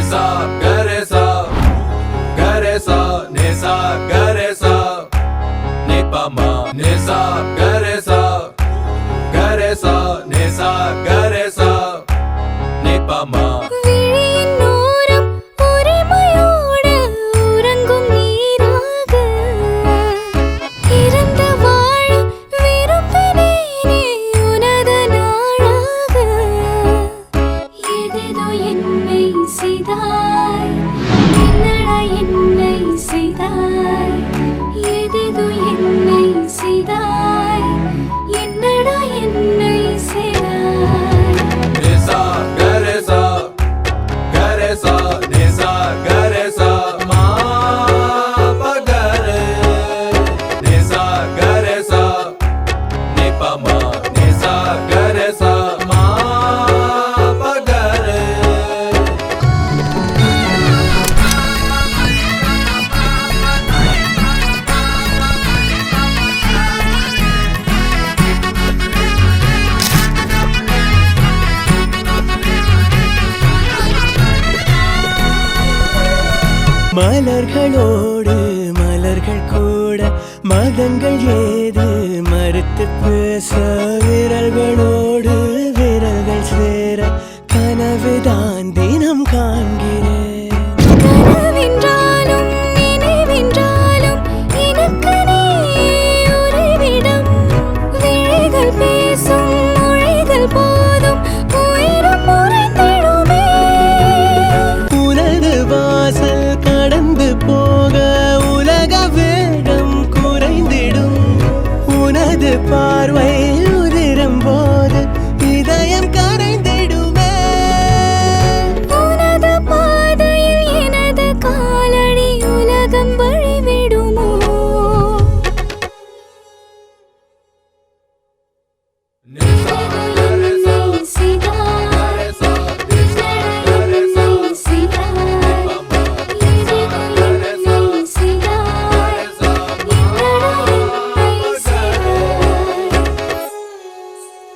nisa garesa garesa nisa garesa nipama nisa garesa garesa nisa garesa nipama மலர்களோடு மலர்கள் கூட மதங்கள் ஏது மறுத்து பேச விரல்களோடு விரல்கள் சேர கனவுதான் தினம் காண்கிறேன் பார்வை உதிரும் போது இதயம் கரைந்திடுமே உனது பாதையில் எனது காலடி உலகம் வழிவிடுமோ nisa